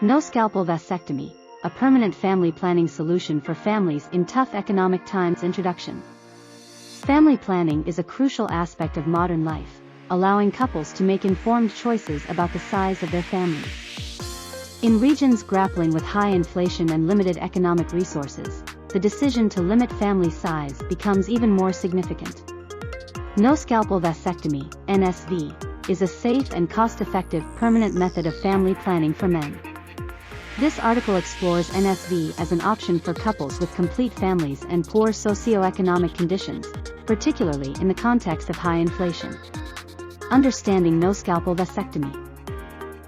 No scalpel vasectomy, a permanent family planning solution for families in tough economic times. Introduction. Family planning is a crucial aspect of modern life, allowing couples to make informed choices about the size of their families. In regions grappling with high inflation and limited economic resources, the decision to limit family size becomes even more significant. No scalpel vasectomy, NSV, is a safe and cost-effective permanent method of family planning for men. This article explores NSV as an option for couples with complete families and poor socioeconomic conditions, particularly in the context of high inflation. Understanding no scalpel vasectomy.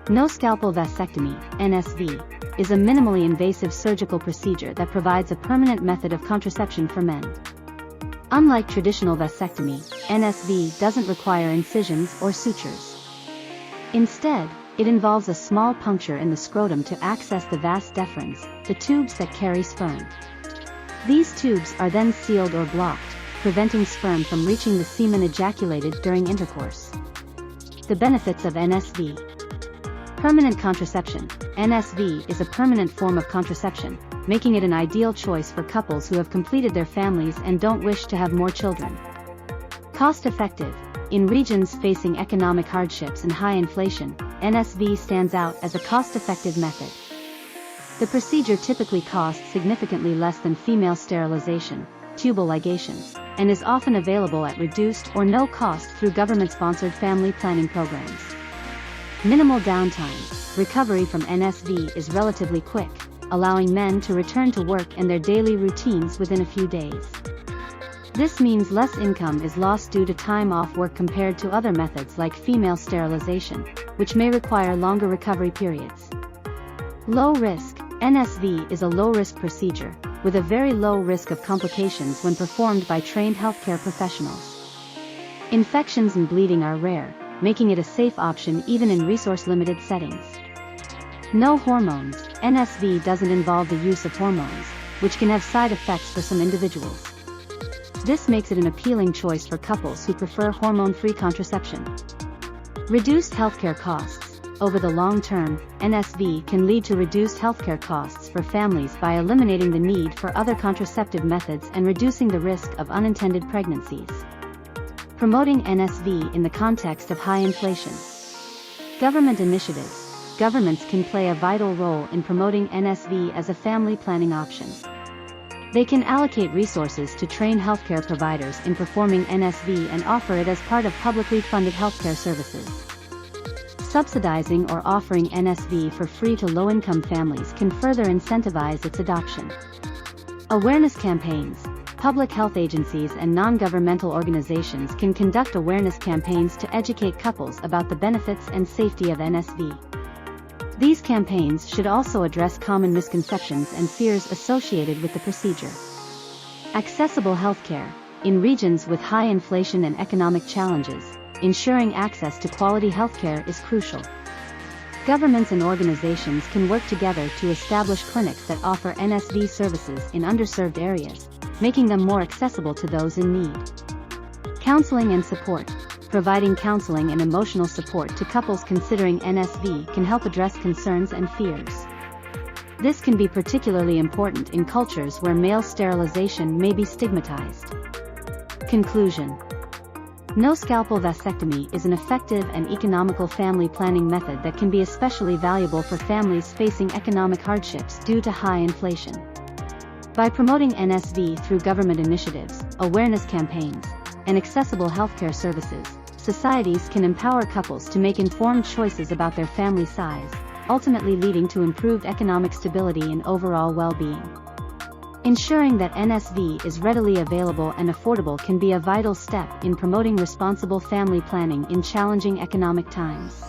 No scalpel vasectomy, NSV, is a minimally invasive surgical procedure that provides a permanent method of contraception for men. Unlike traditional vasectomy, NSV doesn't require incisions or sutures. Instead, it involves a small puncture in the scrotum to access the vas deferens, the tubes that carry sperm. These tubes are then sealed or blocked, preventing sperm from reaching the semen ejaculated during intercourse. The benefits of NSV. Permanent contraception. NSV is a permanent form of contraception, making it an ideal choice for couples who have completed their families and don't wish to have more children. Cost-effective. In regions facing economic hardships and high inflation, NSV stands out as a cost-effective method. The procedure typically costs significantly less than female sterilization, tubal ligation, and is often available at reduced or no cost through government-sponsored family planning programs. Minimal downtime. Recovery from NSV is relatively quick, allowing men to return to work and their daily routines within a few days. This means less income is lost due to time off work compared to other methods like female sterilization, which may require longer recovery periods. Low risk. NSV is a low-risk procedure, with a very low risk of complications when performed by trained healthcare professionals. Infections and bleeding are rare, making it a safe option even in resource-limited settings. No hormones. NSV doesn't involve the use of hormones, which can have side effects for some individuals. This makes it an appealing choice for couples who prefer hormone-free contraception. Reduced healthcare costs. Over the long term, NSV can lead to reduced healthcare costs for families by eliminating the need for other contraceptive methods and reducing the risk of unintended pregnancies. Promoting NSV in the context of high inflation. Government initiatives. Governments can play a vital role in promoting NSV as a family planning option. They can allocate resources to train healthcare providers in performing NSV and offer it as part of publicly funded healthcare services. Subsidizing or offering NSV for free to low-income families can further incentivize its adoption. Awareness campaigns. Public health agencies and non-governmental organizations can conduct awareness campaigns to educate couples about the benefits and safety of NSV. These campaigns should also address common misconceptions and fears associated with the procedure. Accessible healthcare. In regions with high inflation and economic challenges, ensuring access to quality healthcare is crucial. Governments and organizations can work together to establish clinics that offer NSV services in underserved areas, making them more accessible to those in need. Counseling and support. Providing counseling and emotional support to couples considering NSV can help address concerns and fears. This can be particularly important in cultures where male sterilization may be stigmatized. Conclusion. No scalpel vasectomy is an effective and economical family planning method that can be especially valuable for families facing economic hardships due to high inflation. By promoting NSV through government initiatives, awareness campaigns, and accessible healthcare services, societies can empower couples to make informed choices about their family size, ultimately leading to improved economic stability and overall well-being. Ensuring that NSV is readily available and affordable can be a vital step in promoting responsible family planning in challenging economic times.